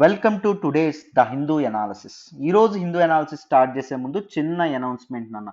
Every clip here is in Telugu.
Welcome to today's the Hindu analysis. ఈరోజు హిందూ ఎనాలిసిస్ స్టార్ట్ చేసే ముందు చిన్న అనౌన్స్మెంట్ నాన్న.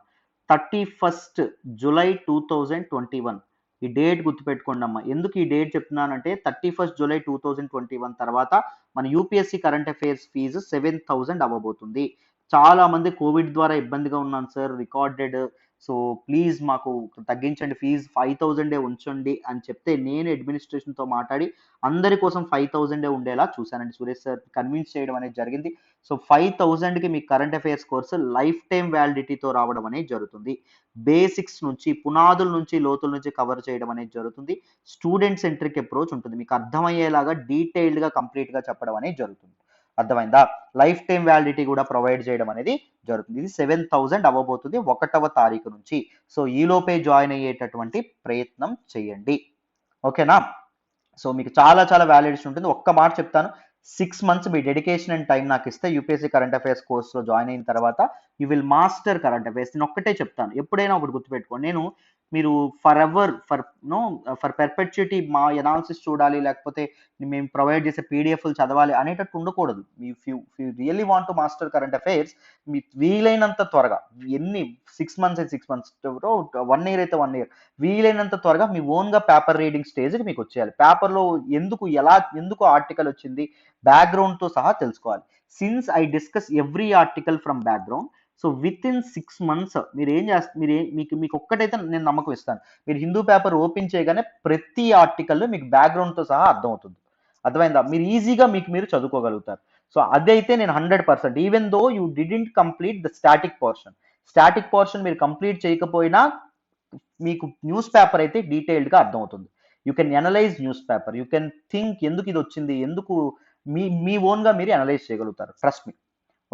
31 జూలై 2021 ఈ డేట్ గుర్తుపెట్టుకోండి అమ్మా. ఎందుకు ఈ డేట్ చెప్తున్నానంటే 31 జూలై 2021 తర్వాత మన యూపీఎస్సీ కరెంట్ అఫైర్స్ ఫీజు 7,000 అవ్వబోతుంది. చాలా మంది కోవిడ్ ద్వారా ఇబ్బందిగా ఉన్నాను సార్, రికార్డెడ్, సో ప్లీజ్ మాకు తగ్గించండి, ఫీజు 5,000 ఉంచండి అని చెప్తే నేను అడ్మినిస్ట్రేషన్తో మాట్లాడి అందరి కోసం 5,000 ఉండేలా చూశానండి. సురేష్ సార్ కన్విన్స్ చేయడం అనేది జరిగింది. సో 5,000కి మీ current affairs course life time వ్యాలిడిటీతో రావడం అనేది జరుగుతుంది. బేసిక్స్ నుంచి, పునాదుల నుంచి, లోతుల నుంచి కవర్ చేయడం అనేది జరుగుతుంది. స్టూడెంట్ సెంట్రిక్ అప్రోచ్ ఉంటుంది, మీకు అర్థమయ్యేలాగా డీటెయిల్డ్గా కంప్లీట్గా చెప్పడం అనేది జరుగుతుంది. అర్థమైందా? లైఫ్ టైం వ్యాలిడిటీ కూడా ప్రొవైడ్ చేయడం అనేది జరుగుతుంది. ఇది 7,000 అవ్వబోతుంది 1వ తారీఖు నుంచి. సో ఈలోపే జాయిన్ అయ్యేటటువంటి ప్రయత్నం చేయండి, ఓకేనా? సో మీకు చాలా వ్యాలిడేషన్ ఉంటుంది. ఒక్క మాట చెప్తాను, 6 months me dedication and time నాకు ఇస్తే యూపీఎస్సీ కరెంట్ అఫైర్స్ కోర్సులో జాయిన్ అయిన తర్వాత you will master current affairs. నేను ఒక్కటే చెప్తాను, ఎప్పుడైనా ఒకటి గుర్తుపెట్టుకోండి, నేను మీరు ఫర్ పెర్పెచ్యుటీ మా ఎనాలిసిస్ చూడాలి, లేకపోతే మేము ప్రొవైడ్ చేసే పీడిఎఫ్లు చదవాలి అనేటట్టు ఉండకూడదు. If you really want to master current affairs, మీ వీలైనంత త్వరగా, ఎన్ని 6 months అయితే 6 months, 1 year అయితే 1 year, వీలైనంత త్వరగా మీ ఓన్గా పేపర్ రీడింగ్ స్టేజ్కి మీకు వచ్చేయాలి. పేపర్లో ఎందుకు ఆర్టికల్ వచ్చింది, బ్యాక్గ్రౌండ్తో సహా తెలుసుకోవాలి. Since I discuss every article from background, so with in 6 months మీరు ఏం చేస్తారు, మీకు ఒక్కటైతే నేను నమ్మకం ఇస్తాను, మీరు హిందూ పేపర్ ఓపెన్ చేయగానే ప్రతి ఆర్టికల్ మీకు బ్యాక్గ్రౌండ్తో సహా అర్థమవుతుంది. అర్థమైందా? మీరు ఈజీగా మీరు చదువుకోగలుగుతారు. సో అదైతే నేను 100%, even though you didn't complete the static portion మీరు కంప్లీట్ చేయకపోయినా మీకు న్యూస్ పేపర్ అయితే డీటెయిల్డ్గా అర్థమవుతుంది. You can analyse news paper, you can think ఎందుకు ఇది వచ్చింది, ఎందుకు మీ ఓన్గా మీరు అనలైజ్ చేయగలుగుతారు. ట్రస్ట్ మీ,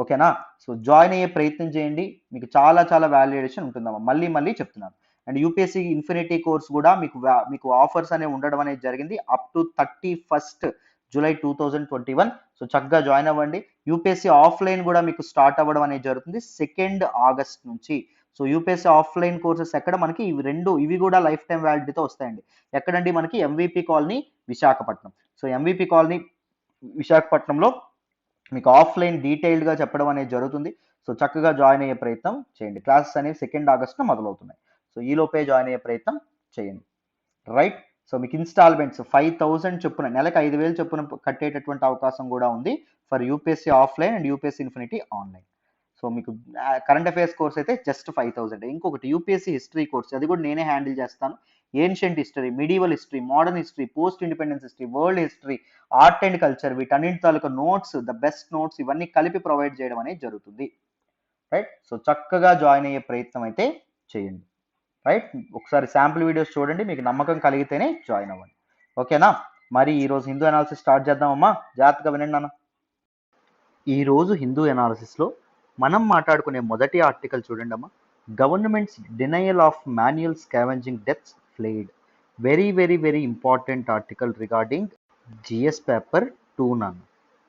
ఓకేనా? సో జాయిన్ అయ్యే ప్రయత్నం చేయండి, మీకు చాలా వాల్యుయేషన్ ఉంటుందమ్మా. మళ్ళీ చెప్తున్నాను. అండ్ యూపీఎస్సీ ఇన్ఫినిటీ కోర్స్ కూడా మీకు ఆఫర్స్ అనేవి ఉండడం అనేది జరిగింది అప్ టు 31 జూలై 2021. సో చక్కగా జాయిన్ అవ్వండి. యూపీఎస్సీ ఆఫ్లైన్ కూడా మీకు స్టార్ట్ అవ్వడం అనేది జరుగుతుంది 2 ఆగస్ట్ నుంచి. సో యూపీఎస్సీ ఆఫ్లైన్ కోర్సెస్ ఎక్కడ మనకి ఇవి కూడా లైఫ్ టైం వ్యాలిడిటీతో వస్తాయండి. ఎక్కడండి? మనకి MVP colony Visakhapatnam. So MVP colony విశాఖపట్నంలో మీకు ఆఫ్లైన్ డీటెయిల్డ్గా చెప్పడం అనేది జరుగుతుంది. సో చక్కగా జాయిన్ అయ్యే ప్రయత్నం చేయండి. క్లాసెస్ అనేవి 2 ఆగస్టున మొదలవుతున్నాయి. సో ఈలోపే జాయిన్ అయ్యే ప్రయత్నం చేయండి, రైట్? సో మీకు ఇన్స్టాల్మెంట్స్ 5,000 చొప్పున, నెలకు 5,000 చొప్పున కట్టేటటువంటి అవకాశం కూడా ఉంది for UPSC offline and UPSC infinity online. So మీకు కరెంట్ అఫైర్స్ కోర్స్ అయితే జస్ట్ 5,000. ఇంకొకటి యూపీఎస్సీ హిస్టరీ కోర్స్, అది కూడా నేనే హ్యాండిల్ చేస్తాను. Ancient history, medieval history, modern history, post independence history, world history, art and culture, వీటన్నింటి తాలూకా నోట్స్, ద బెస్ట్ నోట్స్ ఇవన్నీ కలిపి ప్రొవైడ్ చేయడం అనేది జరుగుతుంది, రైట్? సో చక్కగా జాయిన్ అయ్యే ప్రయత్నం అయితే చేయండి, రైట్? ఒకసారి శాంపుల్ వీడియోస్ చూడండి, మీకు నమ్మకం కలిగితేనే జాయిన్ అవ్వండి, ఓకేనా? మరి ఈరోజు హిందూ అనాలిసిస్ స్టార్ట్ చేద్దామమ్మా, జాగ్రత్తగా వినండి అన్న. ఈరోజు హిందూ అనాలిసిస్లో మనం మాట్లాడుకునే మొదటి ఆర్టికల్ చూడండి అమ్మా. Governments denial of manual scavenging deaths flayed. Very important article regarding GS paper 2 none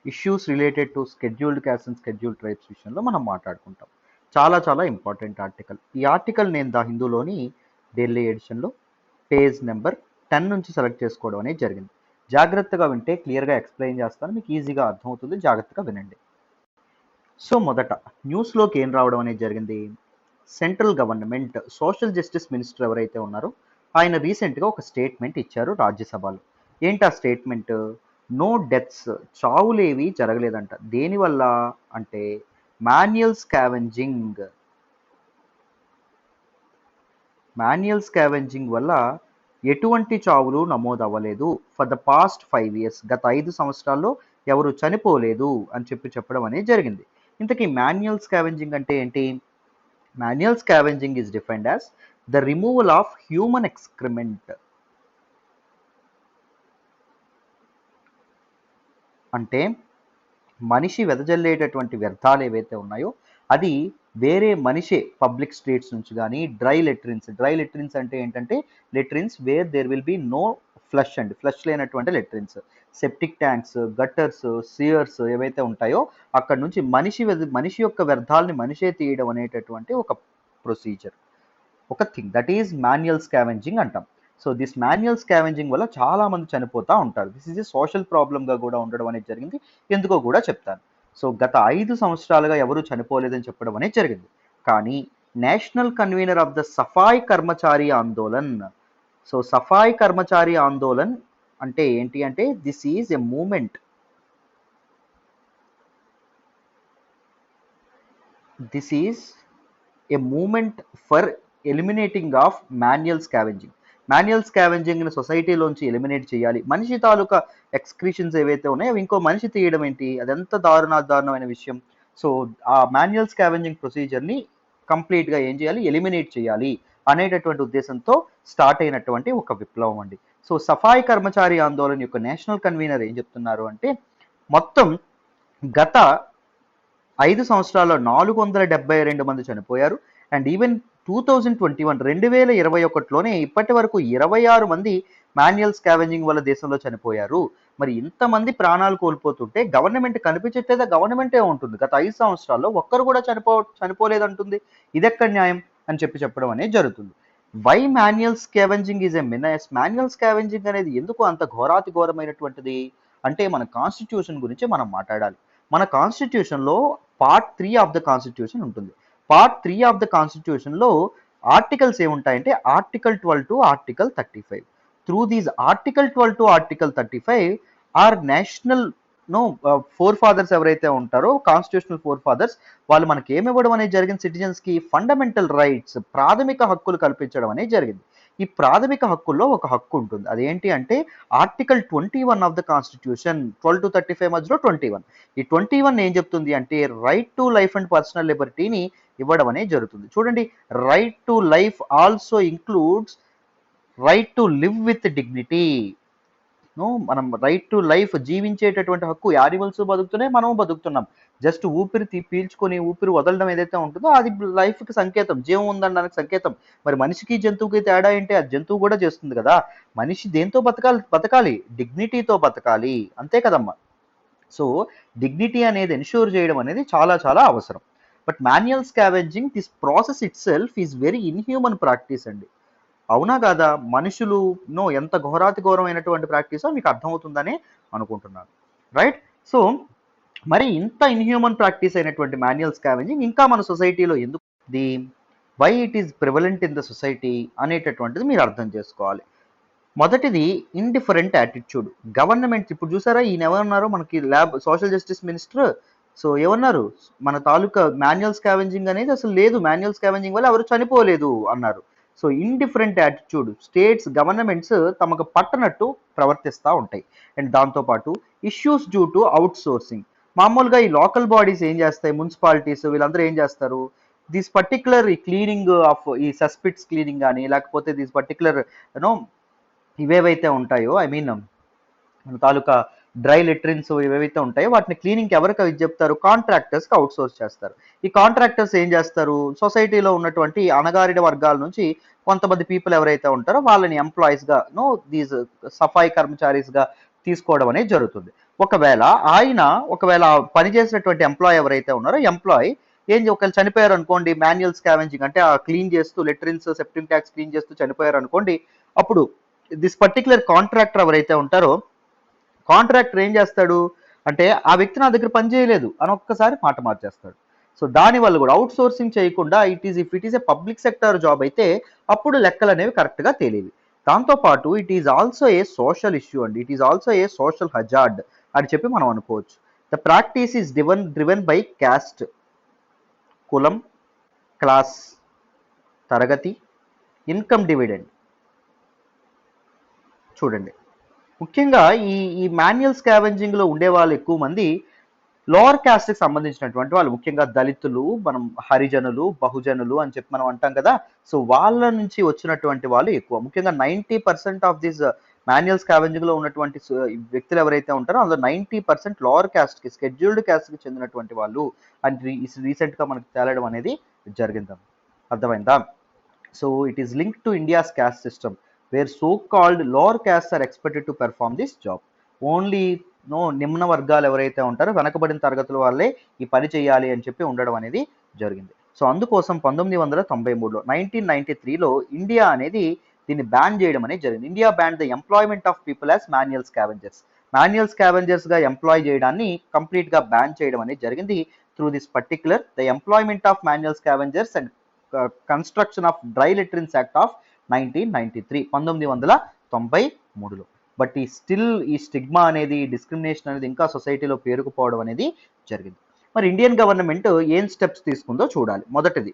issues related to scheduled caste and scheduled tribes విషయంలో మనం మాట్లాడుకుంటాం. చాలా ఇంపార్టెంట్ ఆర్టికల్. ఈ ఆర్టికల్ నేను ద హిందూలోని ఢిల్లీ ఎడిషన్లో పేజ్ నెంబర్ 10 నుంచి సెలెక్ట్ చేసుకోవడం అనేది జరిగింది. జాగ్రత్తగా వింటే క్లియర్గా ఎక్స్ప్లెయిన్ చేస్తాను, మీకు ఈజీగా అర్థమవుతుంది, జాగ్రత్తగా వినండి. సో మొదట న్యూస్లోకి ఏం రావడం అనేది జరిగింది, central government social justice minister ఎవరైతే ఉన్నారో ఆయన రీసెంట్గా ఒక స్టేట్మెంట్ ఇచ్చారు రాజ్యసభలో. ఏంటి ఆ స్టేట్మెంట్? నో డెత్స్, చావులేవి జరగలేదంట. దేనివల్ల అంటే మాన్యువల్ స్కావెంజింగ్ వల్ల ఎటువంటి చావులు నమోదు అవ్వలేదు ఫర్ ద పాస్ట్ 5 years, గత 5 సంవత్సరాల్లో ఎవరు చనిపోలేదు అని చెప్పడం అనేది జరిగింది. ఇంతకీ మాన్యువల్ స్కావెంజింగ్ అంటే ఏంటి? Manual scavenging is defined as the removal of human excrement. అంటే మనిషి వెదజల్లేటటువంటి వ్యర్థాలు ఏవైతే ఉన్నాయో అది వేరే మనిషే పబ్లిక్ స్ట్రీట్స్ నుంచి కానీ, డ్రై లెట్రిన్స్ అంటే ఏంటంటే latrines where there will be no flush అండి, ఫ్లష్ లేనటువంటి latrines, septic tanks, gutters, sewers ఏవైతే ఉంటాయో అక్కడ నుంచి మనిషి యొక్క వ్యర్థాలని మనిషే తీయడం అనేటటువంటి ఒక ప్రొసీజర్, ఒక thing, that is manual scavenging అంటాం. సో దిస్ మాన్యువల్ స్కావెంజింగ్ వల్ల చాలా మంది చనిపోతూ ఉంటారు. దిస్ ఈజ్ ఏ సోషల్ ప్రాబ్లమ్గా కూడా ఉండడం అనేది జరిగింది. ఎందుకో కూడా చెప్తాను. సో గత 5 సంవత్సరాలుగా ఎవరు చనిపోలేదని చెప్పడం అనేది జరిగింది. కానీ national convener of the Safai Karmachari Andolan, so Safai Karmachari Andolan అంటే ఏంటి అంటే this is a movement, this is a movement for eliminating of manual scavenging. Manual స్కావెంజింగ్ని సొసైటీలోంచి ఎలిమినేట్ చేయాలి. మనిషి తాలూకా ఎక్స్క్రీషన్స్ ఏవైతే ఉన్నాయో అవి ఇంకో మనిషి తీయడం ఏంటి, అదెంత దారుణమైన విషయం. సో ఆ మాన్యువల్ స్కావెంజింగ్ ప్రొసీజర్ని కంప్లీట్గా ఏం చేయాలి, ఎలిమినేట్ చేయాలి అనేటటువంటి ఉద్దేశంతో స్టార్ట్ అయినటువంటి ఒక విప్లవం అండి. సో సఫాయి కర్మచారి ఆందోళన యొక్క నేషనల్ కన్వీనర్ ఏం చెప్తున్నారు అంటే మొత్తం గత 5 సంవత్సరాల్లో 472 మంది చనిపోయారు. అండ్ ఈవెన్ 2021లోనే ఇప్పటి వరకు 26 మంది మాన్యువల్ స్కావెంజింగ్ వల్ల దేశంలో చనిపోయారు. మరి ఇంతమంది ప్రాణాలు కోల్పోతుంటే గవర్నమెంట్ కనిపించట్లేదా? గవర్నమెంటే ఉంటుంది. గత 5 సంవత్సరాల్లో ఒక్కరు కూడా చనిపోలేదంటుంది. ఇదెక్కడ న్యాయం అని చెప్పడం అనేది జరుగుతుంది. Why manual scavenging is a menace? Manual scavenging అనేది ఎందుకు అంత ఘోరాతి ఘోరమైనటువంటిది అంటే మన కాన్స్టిట్యూషన్ గురించి మనం మాట్లాడాలి. మన కాన్స్టిట్యూషన్లో పార్ట్ 3 ఆఫ్ ద కాన్స్టిట్యూషన్ ఉంటుంది. పార్ట్ 3 ఆఫ్ ద కాన్స్టిట్యూషన్లో ఆర్టికల్స్ ఏముంటాయంటే article 12 to article 35. Through these article 12 to article 35 are national forefathers ఎవరైతే ఉంటారో కాన్స్టిట్యూషనల్ ఫోర్ ఫాదర్స్ వాళ్ళు మనకి ఏమివ్వడం అనేది జరిగింది, సిటిజన్స్కి ఫండమెంటల్ రైట్స్, ప్రాథమిక హక్కులు కల్పించడం అనేది జరిగింది. ఈ ప్రాథమిక హక్కుల్లో ఒక హక్కు ఉంటుంది. అదేంటి అంటే article 21 of the constitution, 12 to 35 మధ్యలో 21. ఈ 21 ఏం చెప్తుంది అంటే right to life and personal లిబర్టీని ఇవ్వడం అనేది జరుగుతుంది. చూడండి, right to life also includes right to live with dignity. మనం రైట్ టు లైఫ్, జీవించేటటువంటి హక్కు. యానిమల్స్ బతుకుతున్నాయి, మనము బతుకుతున్నాం. జస్ట్ ఊపిరి పీల్చుకొని ఊపిరి వదలడం ఏదైతే ఉంటుందో అది లైఫ్కి సంకేతం, జీవం ఉందనడానికి సంకేతం. మరి మనిషికి జంతువుకి తేడా ఏంటి? ఆ జంతువు కూడా చేస్తుంది కదా. మనిషి దేంతో బతకాలి, డిగ్నిటీతో బతకాలి, అంతే కదమ్మా. సో డిగ్నిటీ అనేది ఎన్ష్యూర్ చేయడం అనేది చాలా చాలా అవసరం. But manual scavenging, this process it self is very inhuman practice అండి. అవునా కాదా? మనుషులు ఎంత ఘోరాతి ఘోరమైనటువంటి ప్రాక్టీసో మీకు అర్థమవుతుందని అనుకుంటున్నాను. రైట్? సో మరి ఇంత ఇన్హ్యూమన్ ప్రాక్టీస్ అయినటువంటి మాన్యువల్ స్కావెంజింగ్ ఇంకా మన సొసైటీలో ఎందుకు, why it is prevalent in the society అనేటటువంటిది మీరు అర్థం చేసుకోవాలి. మొదటిది ఇండిఫరెంట్ యాటిట్యూడ్. గవర్నమెంట్ ఇప్పుడు చూసారా, ఈయన ఎవరున్నారో మనకి సోషల్ జస్టిస్ మినిస్టర్. సో ఏమన్నారు, మన తాలూకా మాన్యువల్ స్కావెంజింగ్ అనేది అసలు లేదు, మాన్యువల్ స్కావెంజింగ్ వల్ల ఎవరు చనిపోలేదు అన్నారు. So indifferent attitude, states governments తమకు పట్టనట్టు ప్రవర్తిస్తూ ఉంటాయి. అండ్ దాంతోపాటు issues due to out sourcing. మామూలుగా ఈ లోకల్ బాడీస్ ఏం చేస్తాయి, మున్సిపాలిటీస్ వీళ్ళందరూ ఏం చేస్తారు, దిస్ పర్టికులర్ ఈ క్లీనింగ్ ఆఫ్ ఈ సస్పిట్స్ క్లీనింగ్ కానీ లేకపోతే దిస్ పర్టికులర్ ఇవేవైతే ఉంటాయో ఐ మీన్ మన తాలూకా డ్రై లెట్రిన్స్ ఏవైతే ఉంటాయో వాటిని క్లీనింగ్కి ఎవరికి చెప్తారు, కాంట్రాక్టర్స్కి అవుట్ సోర్స్ చేస్తారు. ఈ కాంట్రాక్టర్స్ ఏం చేస్తారు, సొసైటీలో ఉన్నటువంటి అణగారిన వర్గాల నుంచి కొంతమంది పీపుల్ ఎవరైతే ఉంటారో వాళ్ళని ఎంప్లాయీస్గా దీస్ సఫాయి కర్మచారీస్గా తీసుకోవడం అనేది జరుగుతుంది. ఒకవేళ పనిచేసినటువంటి ఎంప్లాయీ ఎవరైతే ఉన్నారో ఎంప్లాయీ ఒకవేళ చనిపోయారు అనుకోండి, మాన్యువల్ స్కావెంజింగ్ అంటే ఆ క్లీన్ చేస్తూ లెట్రిన్స్ సెప్టిక్ ట్యాంక్స్ క్లీన్ చేస్తూ చనిపోయారు అనుకోండి, అప్పుడు దిస్ పర్టికులర్ కాంట్రాక్టర్ ఎవరైతే ఉంటారో కాంట్రాక్టర్ ఏం చేస్తాడు అంటే ఆ వ్యక్తి నా దగ్గర పని చేయలేదు అని ఒక్కసారి మాట మార్చేస్తాడు. సో దానివల్ల కూడా అవుట్ సోర్సింగ్ చేయకుండా it is a public sector job అయితే అప్పుడు లెక్కలు అనేవి కరెక్ట్గా తెలియవి. దాంతోపాటు it is also a social issue అండి, it is also a social hazard అని చెప్పి మనం అనుకోవచ్చు. The practice is driven by caste, కులం, క్లాస్, తరగతి, ఇన్కమ్ డివిడెండ్. చూడండి, ముఖ్యంగా ఈ మాన్యువల్ స్కావెంజింగ్లో ఉండే వాళ్ళు ఎక్కువ మంది లోవర్ క్యాస్ట్కి సంబంధించినటువంటి వాళ్ళు, ముఖ్యంగా దళితులు, మనం హరిజనులు, బహుజనులు అని చెప్పి మనం అంటాం కదా. సో వాళ్ళ నుంచి వచ్చినటువంటి వాళ్ళు ఎక్కువ. ముఖ్యంగా 90% ఆఫ్ దిస్ మాన్యువల్ స్కావెంజింగ్లో ఉన్నటువంటి వ్యక్తులు ఎవరైతే ఉంటారో అందులో 90% లోవర్ క్యాస్ట్కి, షెడ్యూల్డ్ క్యాస్ట్కి చెందినటువంటి వాళ్ళు అని రీసెంట్గా మనకు తేలడం అనేది జరిగింది. అర్థమైందా? So it is linked to India's caste system where so called lower caste are expected to perform this job. Only నిమ్న వర్గాలు ఎవరైతే ఉంటారో వెనకబడిన తరగతుల వాళ్ళే ఈ పని చేయాలి అని చెప్పి ఉండడం అనేది జరిగింది. సో అందుకోసం 1993లో 1993లో ఇండియా అనేది దీన్ని బ్యాన్ చేయడం అనేది జరిగింది. India ban the employment of people as manual scavengers. Manual స్కావెంజర్స్గా ఎంప్లాయ్ చేయడాన్ని కంప్లీట్గా బ్యాన్ చేయడం అనేది జరిగింది. Through this particular the employment of manual scavengers and construction of dry latrines act of 1993 1993లో. బట్ ఈ స్టిగ్మా అనేది, డిస్క్రిమినేషన్ అనేది ఇంకా సొసైటీలో పేరుకుపోవడం అనేది జరిగింది. మరి ఇండియన్ గవర్నమెంట్ ఏం స్టెప్స్ తీసుకుందో చూడాలి. మొదటిది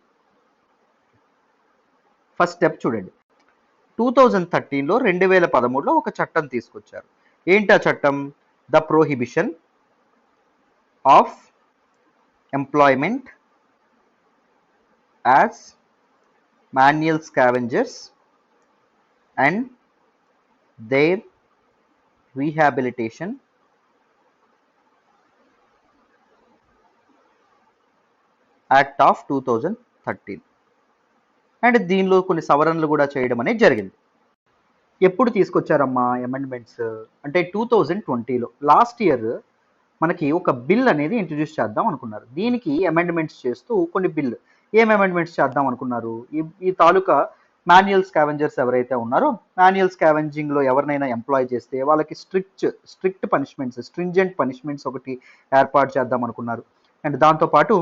ఫస్ట్ స్టెప్ చూడండి, 2013లో 2013లో ఒక చట్టం తీసుకొచ్చారు. ఏంటి ఆ చట్టం? The prohibition of employment as manual scavengers and their rehabilitation act of 2013. And దీనిలో కొన్ని సవరణలు కూడా చేయడం అనేది జరిగింది. ఎప్పుడు తీసుకొచ్చారమ్మా అమెండ్మెంట్స్ అంటే 2020లో, లాస్ట్ ఇయర్ మనకి ఒక బిల్ అనేది ఇంట్రడ్యూస్ చేద్దాం అనుకున్నారు. దీనికి అమెండ్మెంట్స్ చేస్తూ కొన్ని బిల్ ఏం అమెండ్మెంట్స్ చేద్దాం అనుకున్నారు? ఈ తాలూకా మాన్యువల్ స్కావెంజర్స్ ఎవరైతే ఉన్నారో, మాన్యువల్ స్కావెంజింగ్లో ఎవరినైనా ఎంప్లాయ్ చేస్తే వాళ్ళకి స్ట్రిక్ట్ పనిష్మెంట్స్, స్ట్రింజెంట్ పనిష్మెంట్స్ ఒకటి ఏర్పాటు చేద్దాం అనుకున్నారు. అండ్ దాంతోపాటు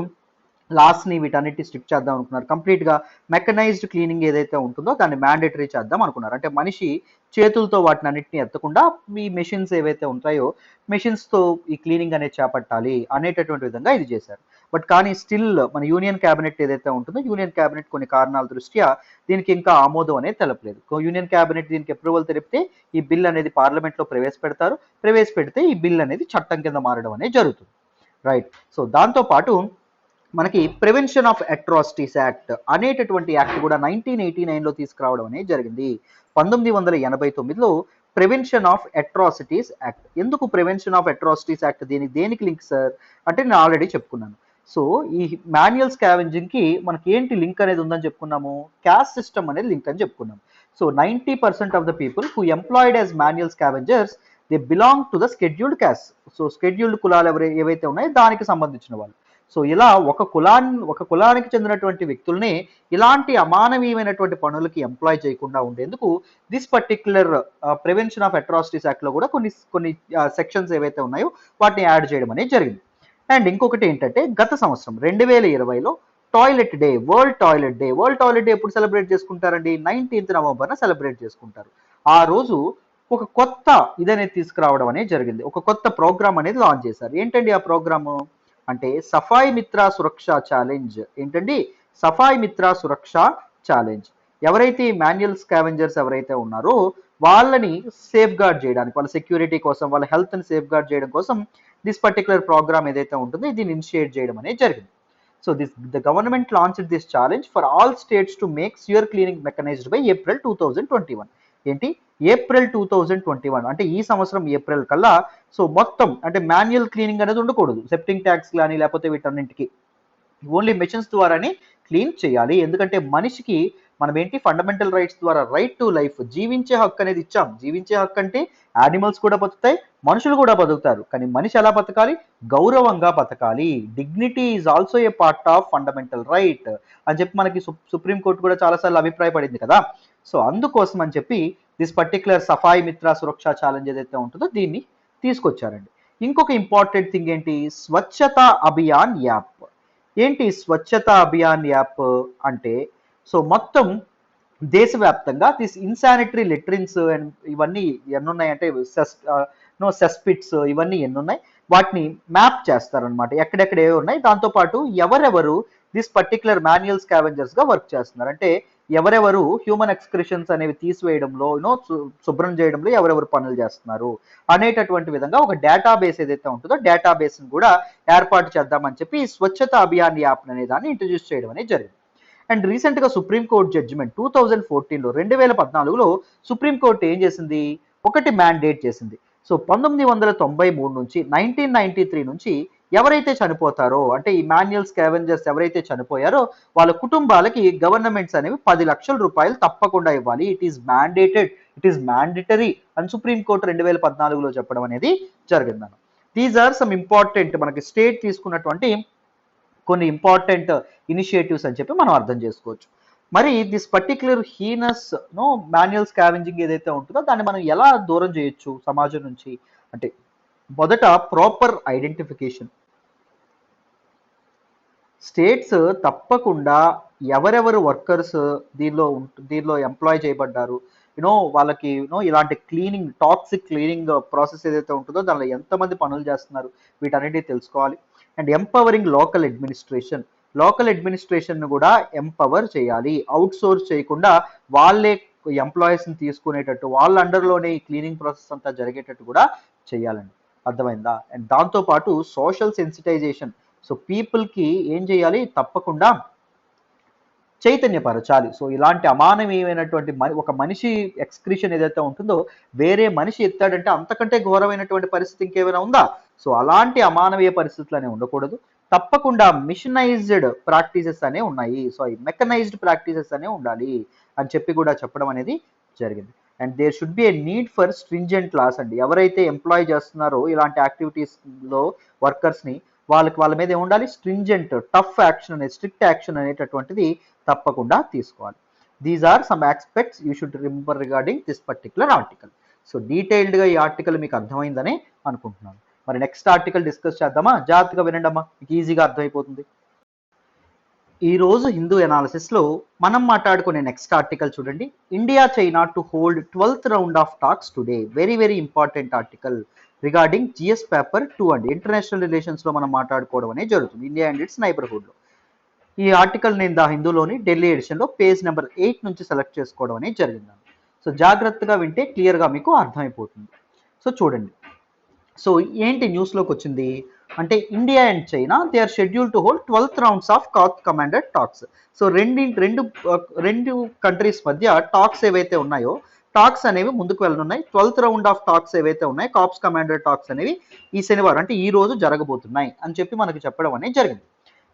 లాస్ట్ని వీటన్నిటి స్ట్రిక్ట్ చేద్దాం అనుకున్నారు. కంప్లీట్గా మెకనైజ్డ్ క్లీనింగ్ ఏదైతే ఉంటుందో దాన్ని మ్యాండేటరీ చేద్దాం అనుకున్నారు. అంటే మనిషి చేతులతో వాటిని అన్నింటినీ ఎత్తకుండా ఈ మెషిన్స్ ఏవైతే ఉంటాయో మెషిన్స్తో ఈ క్లీనింగ్ అనేది చేపట్టాలి అనేటటువంటి విధంగా ఇది చేశారు. బట్ కానీ స్టిల్ మన యూనియన్ క్యాబినెట్ ఏదైతే ఉంటుందో, యూనియన్ క్యాబినెట్ కొన్ని కారణాల దృష్ట్యా దీనికి ఇంకా ఆమోదం అనేది తెలపలేదు. యూనియన్ క్యాబినెట్ దీనికి అప్రూవల్ తెలిపితే ఈ బిల్ అనేది పార్లమెంట్లో ప్రవేశపెడతారు. ప్రవేశపెడితే ఈ బిల్ అనేది చట్టం కింద మారడం అనేది జరుగుతుంది. రైట్. సో దాంతోపాటు మనకి ప్రివెన్షన్ ఆఫ్ అట్రాసిటీస్ యాక్ట్ అనేటటువంటి యాక్ట్ కూడా 1989లో తీసుకురావడం అనేది జరిగింది. 1989లో ప్రివెన్షన్ ఆఫ్ అట్రాసిటీస్ యాక్ట్. ఎందుకు ప్రివెన్షన్ ఆఫ్ అట్రాసిటీస్ యాక్ట్? దేనికి లింక్ సార్ అంటే నేను ఆల్రెడీ చెప్పుకున్నాను. సో ఈ మాన్యువల్ స్కావెంజింగ్కి మనకి ఏంటి లింక్ అనేది ఉందని చెప్పుకున్నాము? క్యాస్ట్ సిస్టమ్ అనేది లింక్ అని చెప్పుకున్నాము. So 90% of the people who employed as manual scavengers they belong to the scheduled caste. So scheduled కులాలు ఏవైతే ఉన్నాయో దానికి సంబంధించిన వాళ్ళు. సో ఇలా ఒక కులానికి చెందినటువంటి వ్యక్తుల్ని ఇలాంటి అమానవీయమైనటువంటి పనులకి ఎంప్లాయ్ చేయకుండా ఉండేందుకు this particular prevention of atrocities యాక్ట్లో కూడా కొన్ని సెక్షన్స్ ఏవైతే ఉన్నాయో వాటిని యాడ్ చేయడం అనేది జరిగింది. అండ్ ఇంకొకటి ఏంటంటే గత సంవత్సరం 2020లో toilet day, world toilet day ఎప్పుడు సెలబ్రేట్ చేసుకుంటారండి? 19th నవంబర్న సెలబ్రేట్ చేసుకుంటారు. ఆ రోజు ఒక కొత్త ఇదనేది తీసుకురావడం అనేది జరిగింది. ఒక కొత్త ప్రోగ్రామ్ అనేది లాంచ్ చేశారు. ఏంటండి ఆ ప్రోగ్రాము అంటే సఫాయి మిత్ర సురక్ష ఛాలెంజ్. ఏంటండి? సఫాయి మిత్ర సురక్ష ఛాలెంజ్. ఎవరైతే మాన్యువల్ స్కావెంజర్స్ ఎవరైతే ఉన్నారో వాళ్ళని సేఫ్ గార్డ్ చేయడానికి, వాళ్ళ సెక్యూరిటీ కోసం, వాళ్ళ హెల్త్ని సేఫ్ గార్డ్ చేయడం కోసం దిస్ పర్టికులర్ ప్రోగ్రామ్ ఏదైతే ఉంటుందో దీన్ని ఇనిషియేట్ చేయడం అనేది జరిగింది. So the government launched this challenge for all states to make sure cleaning mechanised by April 2021. ఏంటి? ఏప్రిల్ 2021 అంటే ఈ సంవత్సరం ఏప్రిల్ కల్లా. సో మొత్తం అంటే మాన్యువల్ క్లీనింగ్ అనేది ఉండకూడదు. సెప్టింగ్ ట్యాక్స్ కానీ లేకపోతే వీటన్నింటికి ఓన్లీ మెషిన్స్ ద్వారానే క్లీన్ చేయాలి. ఎందుకంటే మనిషికి మనం ఏంటి ఫండమెంటల్ రైట్స్ ద్వారా రైట్ టు లైఫ్, జీవించే హక్కు అనేది ఇచ్చాం. జీవించే హక్కు అంటే యానిమల్స్ కూడా బతుకుతాయి, మనుషులు కూడా బతుకుతారు. కానీ మనిషి ఎలా బతకాలి? గౌరవంగా బతకాలి. Dignity is also A part of fundamental right అని చెప్పి మనకి సుప్రీంకోర్టు కూడా చాలాసార్లు అభిప్రాయపడింది కదా. సో అందుకోసం అని చెప్పి దిస్ పర్టిక్యులర్ సఫాయి మిత్ర సురక్ష ఛాలెంజ్ ఏదైతే ఉంటుందో దీన్ని తీసుకొచ్చారండి. ఇంకొక ఇంపార్టెంట్ థింగ్ ఏంటి? స్వచ్ఛత అభియాన్ యాప్. ఏంటి స్వచ్ఛత అభియాన్ యాప్ అంటే? సో మొత్తం దేశవ్యాప్తంగా దిస్ ఇన్సానిటరీ లెట్రిన్స్ అండ్ ఇవన్నీ ఎన్నున్నాయంటే సెస్పిట్స్ ఇవన్నీ ఎన్నున్నాయి వాటిని మ్యాప్ చేస్తారనమాట. ఎక్కడెక్కడ ఏవి ఉన్నాయి, దాంతోపాటు ఎవరెవరు దిస్ పర్టిక్యులర్ మాన్యువల్ స్కావెంజర్స్గా వర్క్ చేస్తున్నారు, అంటే ఎవరెవరు హ్యూమన్ ఎక్స్క్రిషన్స్ అనేవి తీసివేయడంలో శుభ్రం చేయడంలో ఎవరెవరు పనులు చేస్తున్నారు అనేటటువంటి విధంగా ఒక డేటాబేస్ ఏదైతే ఉంటుందో డేటాబేస్ని కూడా ఏర్పాటు చేద్దామని చెప్పి స్వచ్ఛత అభియాన్ యాప్ అనే దాన్ని ఇంట్రడ్యూస్ చేయడం అనేది జరిగింది. అండ్ రీసెంట్గా సుప్రీంకోర్టు జడ్జిమెంట్ 2014లో 2014లో సుప్రీంకోర్టు ఏం చేసింది? ఒకటి మ్యాండేట్ చేసింది. సో 1993 నుంచి 1993 నుంచి ఎవరైతే చనిపోతారో అంటే ఈ మాన్యువల్ స్కావెంజర్స్ ఎవరైతే చనిపోయారో వాళ్ళ కుటుంబాలకి గవర్నమెంట్స్ అనేవి 10 లక్షల రూపాయలు తప్పకుండా ఇవ్వాలి. It is mandated, it is mandatory అని సుప్రీంకోర్టు 2014లో చెప్పడం అనేది జరిగిందన్న. దీస్ ఆర్ సమ్ ఇంపార్టెంట్ మనకి స్టేట్ తీసుకున్నటువంటి కొన్ని ఇంపార్టెంట్ ఇనిషియేటివ్స్ అని చెప్పి మనం అర్థం చేసుకోవచ్చు. మరి this particular heinous no manual scavenging ఏదైతే ఉంటుందో దాన్ని మనం ఎలా దూరం చేయొచ్చు సమాజం నుంచి అంటే మొదట ప్రాపర్ ఐడెంటిఫికేషన్. స్టేట్స్ తప్పకుండా ఎవరెవరు వర్కర్స్ దీనిలో ఎంప్లాయ్ చేయబడ్డారు, వాళ్ళకి ఇలాంటి క్లీనింగ్ టాక్సిక్ క్లీనింగ్ ప్రాసెస్ ఏదైతే ఉంటుందో దానిలో ఎంతమంది పనులు చేస్తున్నారు వీటన్నిటి తెలుసుకోవాలి. అండ్ ఎంపవరింగ్ లోకల్ అడ్మినిస్ట్రేషన్ కూడా ఎంపవర్ చేయాలి. అవుట్ సోర్స్ చేయకుండా వాళ్ళే ఎంప్లాయీస్ని తీసుకునేటట్టు వాళ్ళ అండర్లోనే ఈ క్లీనింగ్ ప్రాసెస్ అంతా జరిగేటట్టు కూడా చేయాలండి. అర్థమైందా? అండ్ దాంతోపాటు సోషల్ సెన్సిటైజేషన్. సో పీపుల్కి ఏం చేయాలి, తప్పకుండా చైతన్యపరచాలి. సో ఇలాంటి అమానవీయమైనటువంటి ఒక మనిషి ఎక్స్క్రిషన్ ఏదైతే ఉంటుందో వేరే మనిషి ఎత్తాడంటే అంతకంటే ఘోరమైనటువంటి పరిస్థితి ఇంకేమైనా ఉందా? సో అలాంటి అమానవీయ పరిస్థితులు అనేవి ఉండకూడదు. తప్పకుండా మిషనైజ్డ్ ప్రాక్టీసెస్ అనే ఉన్నాయి. సో ఈ మెకనైజ్డ్ ప్రాక్టీసెస్ అనే ఉండాలి అని చెప్పి కూడా చెప్పడం అనేది జరిగింది. And there should be a need for stringent laws అండి. ఎవరైతే ఎంప్లాయ్ చేస్తున్నారో ఇలాంటి యాక్టివిటీస్లో వర్కర్స్ని వాళ్ళ మీద ఏముండాలి, స్ట్రింజెంట్ టఫ్ యాక్షన్ అనేది స్ట్రిక్ట్ యాక్షన్ అనేటటువంటిది తప్పకుండా తీసుకోవాలి. These are some aspects you should remember regarding this particular article. So డీటెయిల్డ్గా ఈ ఆర్టికల్ మీకు అర్థమైందని అనుకుంటున్నాను. మరి నెక్స్ట్ ఆర్టికల్ డిస్కస్ చేద్దామా? జాగ్రత్తగా వినండి అమ్మా, మీకు ఈజీగా అర్థమైపోతుంది. ఈ రోజు హిందూ ఎనాలిసిస్లో మనం మాట్లాడుకునే నెక్స్ట్ ఆర్టికల్ చూడండి. India China to hold 12th round of talks today. Very very important article regarding GS paper 2 అండి. ఇంటర్నేషనల్ రిలేషన్స్లో మనం మాట్లాడుకోవడం అనేది జరుగుతుంది, ఇండియా అండ్ ఇట్స్ నైబర్హుడ్లో. ఈ ఆర్టికల్ నేను ద హిందూలోని ఢిల్లీ ఎడిషన్లో పేజ్ నెంబర్ 8 నుంచి సెలెక్ట్ చేసుకోవడం అనేది జరిగింది. సో జాగ్రత్తగా వింటే క్లియర్గా మీకు అర్థమైపోతుంది. సో చూడండి, సో ఏంటి న్యూస్లోకి వచ్చింది అంటే India and China they are schedule to hold 12th rounds of corps commander talks. So రెండు కంట్రీస్ మధ్య టాక్స్ ఏవైతే ఉన్నాయో టాక్స్ అనేవి ముందుకు వెళ్ళనున్నాయి. 12th రౌండ్ ఆఫ్ టాక్స్ ఏవైతే ఉన్నాయో కార్ప్స్ కమాండర్ టాక్స్ అనేవి ఈ శనివారం అంటే ఈ రోజు జరగబోతున్నాయి అని చెప్పి మనకు చెప్పడం అనేది జరిగింది.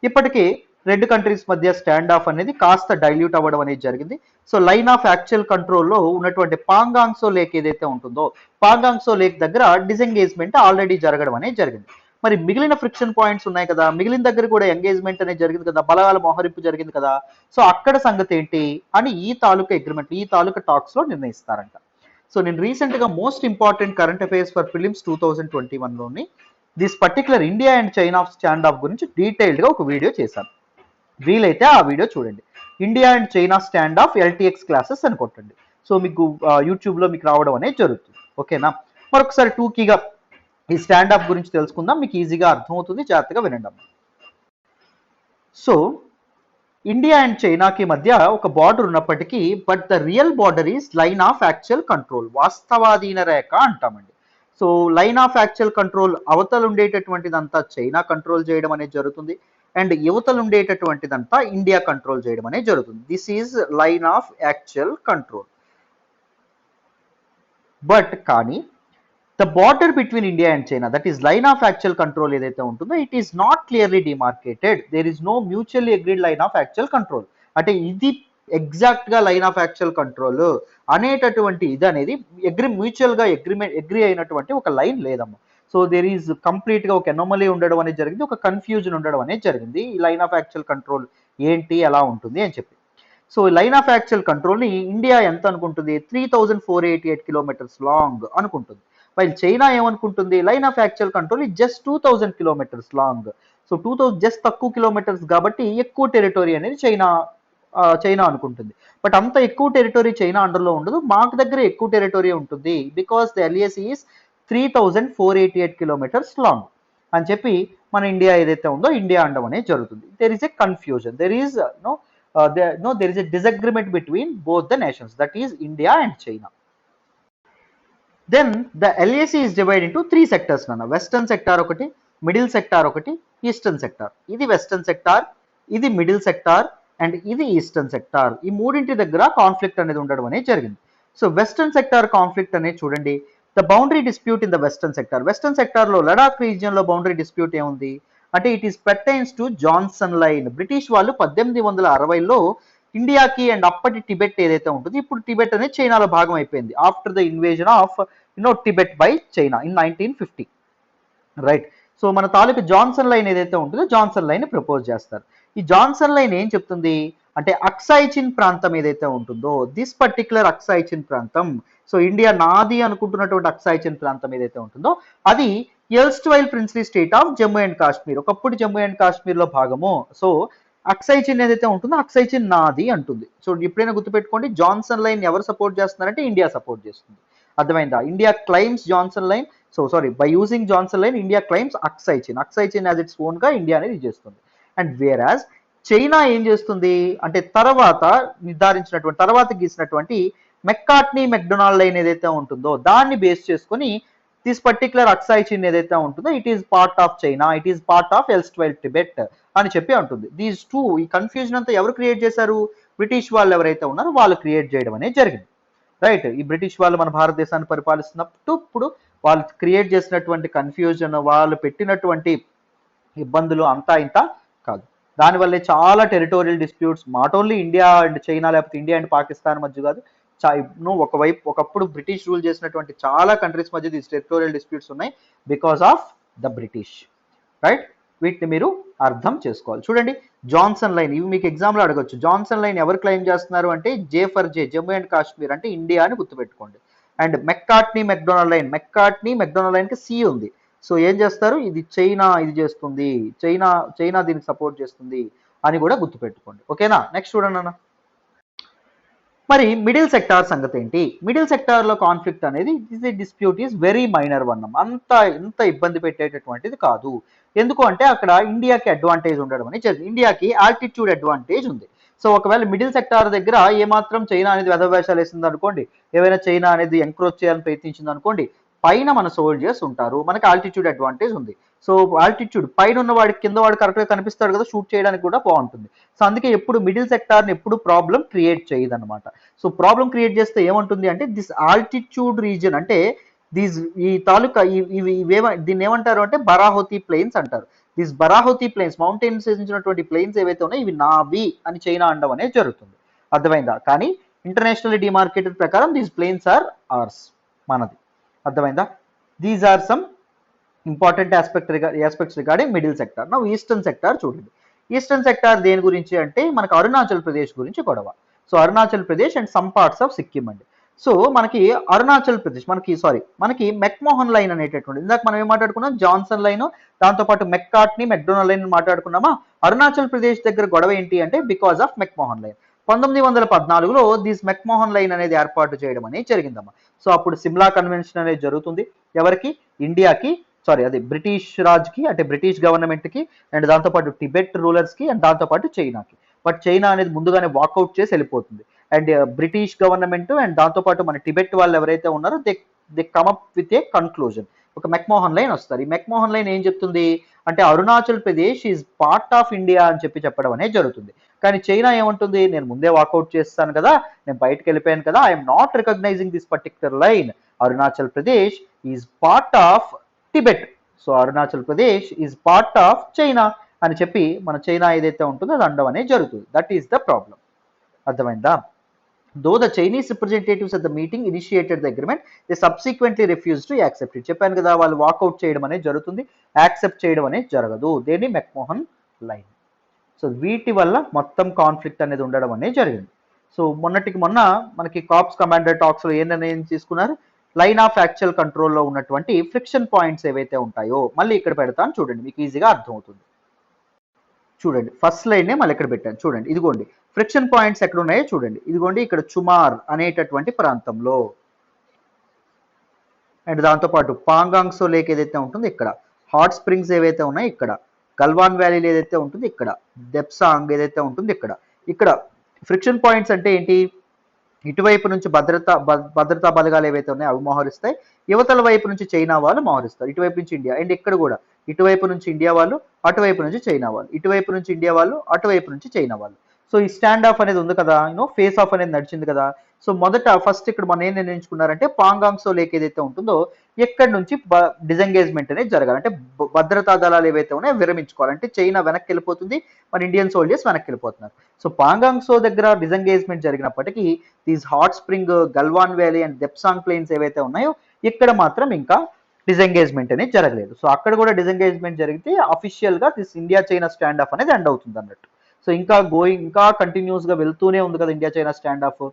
ఇప్పటికే రెండు కంట్రీస్ మధ్య స్టాండ్ ఆఫ్ అనేది కాస్త డైల్యూట్ అవ్వడం అనేది జరిగింది. సో లైన్ ఆఫ్ యాక్చువల్ కంట్రోల్లో ఉన్నటువంటి పాంగాంగ్సో లేక్ ఏదైతే ఉంటుందో పాంగాంగ్సో లేక్ దగ్గర డిసెంగేజ్మెంట్ ఆల్రెడీ జరగడం అనేది జరిగింది. మరి మిగిలిన ఫ్రిక్షన్ పాయింట్స్ ఉన్నాయి కదా, మిగిలిన దగ్గర కూడా ఎంగేజ్మెంట్ అనేది జరిగింది కదా, బలగాల మోహరింపు జరిగింది కదా. సో అక్కడ సంగతి ఏంటి అని ఈ తాలూకా అగ్రిమెంట్ ఈ తాలూకా టాక్స్ లో నిర్ణయిస్తారంట. సో నేను రీసెంట్ గా most important current affairs for prelims 2021లోని this particular India and China standoff గురించి డీటెయిల్డ్ గా ఒక వీడియో చేశాను. వీలైతే ఆ వీడియో చూడండి. India and China standoff LTX classes అని కొట్టండి. సో మీకు యూట్యూబ్లో మీకు రావడం అనేది జరుగుతుంది. ఓకేనా? మరొకసారి టూకీగా ఈ స్టాండ్ ఆఫ్ గురించి తెలుసుకుందాం, మీకు ఈజీగా అర్థమవుతుంది, జాగ్రత్తగా వినండి అమ్మా. సో ఇండియా అండ్ చైనాకి మధ్య ఒక బార్డర్ ఉన్నప్పటికీ but the real border is line of actual control, వాస్తవాధీన రేఖ అంటామండి. So line of actual control అవతలు ఉండేటటువంటిదంతా చైనా కంట్రోల్ చేయడం అనేది జరుగుతుంది అండ్ యువతలు ఉండేటటువంటిదంతా ఇండియా కంట్రోల్ చేయడం అనేది జరుగుతుంది. This is line of actual control. But కానీ the border between India and China that is line of actual control ఏదైతే ఉంటుందో it is not clearly demarcated. There is no mutually agreed line of actual control. అంటే ఇది ఎగ్జాక్ట్ గా లైన్ ఆఫ్ యాక్చువల్ కంట్రోల్ అనేటటువంటి ఇది అనేది మ్యూచువల్ గా అగ్రీ అయినటువంటి ఒక లైన్ లేదమ్మా. సో దేర్ ఈజ్ కంప్లీట్ గా ఒక ఎనోమలీ ఉండడం అనేది జరిగింది, ఒక కన్ఫ్యూజన్ ఉండడం అనేది జరిగింది. ఈ లైన్ ఆఫ్ యాక్చువల్ కంట్రోల్ ఏంటి ఎలా ఉంటుంది అని చెప్పి. So line of actual control ని ఇండియా ఎంత అనుకుంటుంది, 3488 కిలోమీటర్స్ లాంగ్ అనుకుంటుంది. వైల్ చైనా ఏమనుకుంటుంది, line of actual control is just 2000 kilometres long. So 2000 just తక్కువ కిలోమీటర్స్ కాబట్టి ఎక్కువ టెరిటరీ అనేది చైనా అనుకుంటుంది. బట్ అంత ఎక్కువ టెరిటరీ చైనా అండర్లో ఉండదు, మాకు దగ్గర ఎక్కువ టెరిటరీ ఉంటుంది because the LAC is 3488 kilometres long అని చెప్పి మన ఇండియా ఏదైతే ఉందో ఇండియా అండం అనేది జరుగుతుంది. There is a confusion, there is there is a disagreement between both the nations, that is India and China. Then the LAC is divided into 3 sectors nana. Western sector okati, middle sector okati, eastern sector. Idi western sector, idi middle sector and idi eastern sector. ఈ మూడింటి దగ్గర కాన్ఫ్లిక్ట్ అనేది ఉండడం అనేది జరిగింది. సో వెస్టర్న్ సెక్టార్ కాన్ఫ్లిక్ట్ అనేది చూడండి, the boundary dispute in the western sector. Western sector లో లడాక్ రీజియన్ లో బౌండరీ డిస్ప్యూట్ ఏముంది అంటే it is pertains to Johnson line. British వాళ్ళు 1860లో ఇండియాకి అండ్ అప్పటి టిబెట్ ఏదైతే ఉంటుందో ఇప్పుడు టిబెట్ అనేది చైనాలో భాగం అయిపోయింది after the invasion of Tibet by China in 1950, right. So మన తాలూకు జాన్సన్ లైన్ ఏదైతే ఉంటుందో జాన్సన్ లైన్ ప్రపోజ్ చేస్తారు. ఈ జాన్సన్ లైన్ ఏం చెప్తుంది అంటే అక్సాయ్ చిన్ ప్రాంతం ఏదైతే ఉంటుందో దిస్ పర్టికులర్ అక్సాయ్ చిన్ ప్రాంతం, సో ఇండియా నాది అనుకుంటున్నటువంటి అక్సాయ్ చిన్ ప్రాంతం ఏదైతే ఉంటుందో అది erstwhile princely state of Jammu and Kashmir, ఒకప్పుడు జమ్మూ అండ్ కాశ్మీర్ లో భాగము. సో అక్సాయ్ చిన్ ఏదైతే ఉంటుందో అక్సాయ్ చిన్ నాది అంటుంది. సో ఎప్పుడైనా గుర్తుపెట్టుకోండి, జాన్సన్ లైన్ ఎవరు సపోర్ట్ చేస్తున్నారంటే ఇండియా సపోర్ట్ చేస్తుంది. అర్థమైందా? India claims Johnson line, so sorry, by using Johnson line India claims Aksai Chin as its own గా ఇండియా అనేది చేస్తుంది. అండ్ వేరాజ్ చైనా ఏం చేస్తుంది అంటే తర్వాత నిర్ధారించినటువంటి తర్వాత గీసినటువంటి మెక్కాట్నీ మెక్డొనాల్డ్ లైన్ ఏదైతే ఉంటుందో దాన్ని బేస్ చేసుకొని దిస్ పర్టికులర్ అక్సాయ్ చిన్ ఏదైతే ఉంటుందో it is part of China, it is part of erstwhile Tibet అని చెప్పి ఉంటుంది. దీస్ టూ, ఈ కన్ఫ్యూజన్ అంతా ఎవరు క్రియేట్ చేశారు? బ్రిటిష్ వాళ్ళు ఎవరైతే ఉన్నారో వాళ్ళు క్రియేట్ చేయడం అనేది జరిగింది. రైట్, ఈ బ్రిటిష్ వాళ్ళు మన భారతదేశాన్ని పరిపాలిస్తున్నప్పుడు ఇప్పుడు వాళ్ళు క్రియేట్ చేసినటువంటి కన్ఫ్యూజన్, వాళ్ళు పెట్టినటువంటి ఇబ్బందులు అంతా ఇంత కాదు. దానివల్లే చాలా territorial disputes, not only India and China లేకపోతే ఇండియా అండ్ పాకిస్తాన్ మధ్య కాదు, ఒకప్పుడు బ్రిటిష్ రూల్ చేసినటువంటి చాలా కంట్రీస్ మధ్య ఈ టెరిటోరియల్ డిస్ప్యూట్స్ ఉన్నాయి because of the British. Right, వీటిని మీరు అర్థం చేసుకోవాలి. చూడండి, జాన్సన్ లైన్, ఇవి మీకు ఎగ్జామ్లో అడగొచ్చు. జాన్సన్ లైన్ ఎవరు క్లెయిమ్ చేస్తున్నారు అంటే J for J, Jammu and Kashmir అంటే ఇండియా అని గుర్తుపెట్టుకోండి. అండ్ మెక్కాట్నీ మెక్డొనాల్డ్ లైన్ కి సి ఉంది. సో ఏం చేస్తారు, ఇది చైనా ఇది చేస్తుంది, చైనా దీనికి సపోర్ట్ చేస్తుంది అని కూడా గుర్తుపెట్టుకోండి. ఓకేనా? నెక్స్ట్ చూడండి అన్న. మరి మిడిల్ సెక్టార్ సంగతి ఏంటి? మిడిల్ సెక్టార్ లో కాన్ఫ్లిక్ట్ అనేది dispute is very minor one, ఇంత ఇబ్బంది పెట్టేటటువంటిది కాదు. ఎందుకు అంటే అక్కడ ఇండియాకి అడ్వాంటేజ్ ఉండడం అని జరిగింది. ఇండియాకి ఆల్టిట్యూడ్ అడ్వాంటేజ్ ఉంది. సో ఒకవేళ మిడిల్ సెక్టార్ దగ్గర ఏమాత్రం చైనా అనేది వెధవేషాలు వేసింది అనుకోండి, ఏవైనా చైనా అనేది ఎంక్రోచ్ చేయాలని ప్రయత్నించింది అనుకోండి, పైన మన సోల్జర్స్ ఉంటారు, మనకి ఆల్టిట్యూడ్ అడ్వాంటేజ్ ఉంది. సో ఆల్టిట్యూడ్ పైన ఉన్న వాడికి కింద వాడు కరెక్ట్గా కనిపిస్తాడు కదా, షూట్ చేయడానికి కూడా బాగుంటుంది. సో అందుకే ఎప్పుడు మిడిల్ సెక్టార్ని ఎప్పుడు ప్రాబ్లం క్రియేట్ చేయదు అనమాట. సో ప్రాబ్లం క్రియేట్ చేస్తే ఏమంటుంది అంటే దిస్ ఆల్టిట్యూడ్ రీజన్ అంటే ఈ తాలూకా దీన్ని ఏమంటారు అంటే బరాహోతి ప్లెయిన్స్ అంటారు. దిస్ బరాహోతి ప్లెయిన్స్, మౌంటైన్స్ చేసినటువంటి ప్లెయిన్స్ ఏవైతే ఉన్నాయో ఇవి నావి అని చైనా అనడం అనేది జరుగుతుంది. అర్థమైందా? కానీ ఇంటర్నేషనల్ డిమార్కెటెడ్ ప్రకారం దీస్ ప్లెయిన్స్ ఆర్ ఆర్స్, మనది. అర్థమైందా? These are some important aspects regarding middle sector. నా ఈస్టర్న్ సెక్టార్ చూడండి. ఈస్టర్న్ సెక్టార్ దేని గురించి అంటే మనకు అరుణాచల్ ప్రదేశ్ గురించి గొడవ. So Arunachal Pradesh and some parts of Sikkim అండి. సో మనకి అరుణాచల్ ప్రదేశ్ మనకి మెక్మోహన్ లైన్ అనేటటువంటి, ఇందాక మనం ఏం మాట్లాడుకున్నాం, జాన్సన్ లైన్, దాంతోపాటు మెక్కాట్నీ మెక్డొనాల్డ్ లైన్ మాట్లాడుకున్నామా. అరుణాచల్ ప్రదేశ్ దగ్గర గొడవ ఏంటి అంటే బికాస్ ఆఫ్ మెక్మోహన్ లైన్. 1914లో దిస్ మెక్మోహన్ లైన్ అనేది ఏర్పాటు చేయడం అనేది జరిగిందమ్మా. సో అప్పుడు సిమ్లా కన్వెన్షన్ అనేది జరుగుతుంది. ఎవరికి? ఇండియాకి, అది బ్రిటిష్ రాజ్కి అంటే బ్రిటిష్ గవర్నమెంట్ కి, అండ్ దాంతోపాటు టిబెట్ రూలర్స్ కి, అండ్ దాంతోపాటు చైనాకి. బట్ చైనా అనేది ముందుగానే వాకౌట్ చేసి వెళ్ళిపోతుంది. అండ్ బ్రిటిష్ గవర్నమెంట్ అండ్ దాంతోపాటు మన టిబెట్ వాళ్ళు ఎవరైతే ఉన్నారో they come up with a conclusion, ఒక మెక్మోహన్ లైన్ వస్తారు. ఈ మెక్మోహన్ లైన్ ఏం చెప్తుంది అంటే Arunachal Pradesh is part of India అని చెప్పడం అనేది జరుగుతుంది. కానీ చైనా ఏమంటుంది, నేను ముందే వాకౌట్ చేస్తాను కదా, నేను బయటకు వెళ్ళిపోయాను కదా, I'm not recognising this particular line, Arunachal Pradesh is part of Tibet, so Arunachal Pradesh is part of China అని చెప్పి మన చైనా ఏదైతే ఉంటుందో అది అండం అనేది జరుగుతుంది. That is the problem. అర్థమైందా? Though the Chinese representatives at the meeting initiated the agreement, they subsequently refuse to accept it. చెప్పాను కదా, వాళ్ళు వాకౌట్ చేయడం అనేది జరుగుతుంది, యాక్సెప్ట్ చేయడం అనేది జరగదు. దేని? McMahon line. సో వీటి వల్ల మొత్తం కాన్ఫ్లిక్ట్ అనేది ఉండడం అనేది జరిగింది. సో మొన్న మనకి కాప్స్ కమాండర్ టాక్స్ లో ఏ నిర్ణయం తీసుకున్నారు, లైన్ ఆఫ్ యాక్చువల్ కంట్రోల్లో ఉన్నటువంటి ఫ్రిక్షన్ పాయింట్స్ ఏవైతే ఉంటాయో మళ్ళీ ఇక్కడ పెడతాను చూడండి, మీకు ఈజీగా అర్థమవుతుంది. చూడండి, ఫస్ట్ లైన్నే మళ్ళీ ఇక్కడ పెట్టాను చూడండి. ఇదిగోండి ఫ్రిక్షన్ పాయింట్స్ ఎక్కడ ఉన్నాయో చూడండి. ఇదిగోండి ఇక్కడ చుమార్ అనేటటువంటి ప్రాంతంలో, అండ్ దాంతోపాటు పాంగాంగ్సో లేక్ ఏదైతే ఉంటుందో ఇక్కడ, హాట్ స్ప్రింగ్స్ ఏవైతే ఉన్నాయో ఇక్కడ, గల్వాన్ వ్యాలీ ఏదైతే ఉంటుంది ఇక్కడ, దెప్సాంగ్ ఏదైతే ఉంటుంది ఇక్కడ ఫ్రిక్షన్ పాయింట్స్ అంటే ఏంటి, ఇటువైపు నుంచి భద్రతా బలగాలు ఏవైతే ఉన్నాయో అవి మోహరిస్తాయి, యువతల వైపు నుంచి చైనా వాళ్ళు మోహరిస్తారు, ఇటువైపు నుంచి ఇండియా. అండ్ ఇక్కడ కూడా ఇటువైపు నుంచి ఇండియా వాళ్ళు, అటువైపు నుంచి చైనా వాళ్ళు, ఇటువైపు నుంచి ఇండియా వాళ్ళు, అటువైపు నుంచి చైనా వాళ్ళు. సో ఈ స్టాండ్ ఆఫ్ అనేది ఉంది కదా, ఫేస్ ఆఫ్ అనేది నడిచింది కదా. సో ఫస్ట్ ఇక్కడ మనం ఏం నిర్ణయించుకున్నారంటే పాంగాంగ్సో లేక్ ఏదైతే ఉంటుందో ఎక్కడి నుంచి డిజెంగేజ్మెంట్ అనేది జరగాలి, అంటే భద్రతా దళాలు ఏవైతే ఉన్నాయో విరమించుకోవాలి. అంటే చైనా వెనక్కి వెళ్ళిపోతుంది, మన ఇండియన్ సోల్జర్స్ వెనక్కి వెళ్ళిపోతున్నారు. సో పాంగాంగ్సో దగ్గర డిజెంగేజ్మెంట్ జరిగినప్పటికీ these hot spring, Galwan valley and Depsang plains ఏవైతే ఉన్నాయో ఇక్కడ మాత్రం ఇంకా డిజెంగేజ్మెంట్ అనేది జరగలేదు. సో అక్కడ కూడా డిజెంగేజ్మెంట్ జరిగితే అఫీషియల్ గా this India China stand of అనేది ఎండ్ అవుతుంది అన్నట్టు. సో ఇంకా ఇంకా కంటిన్యూస్గా వెళ్తూనే ఉంది కదా ఇండియా చైనా స్టాండ్ ఆఫ్.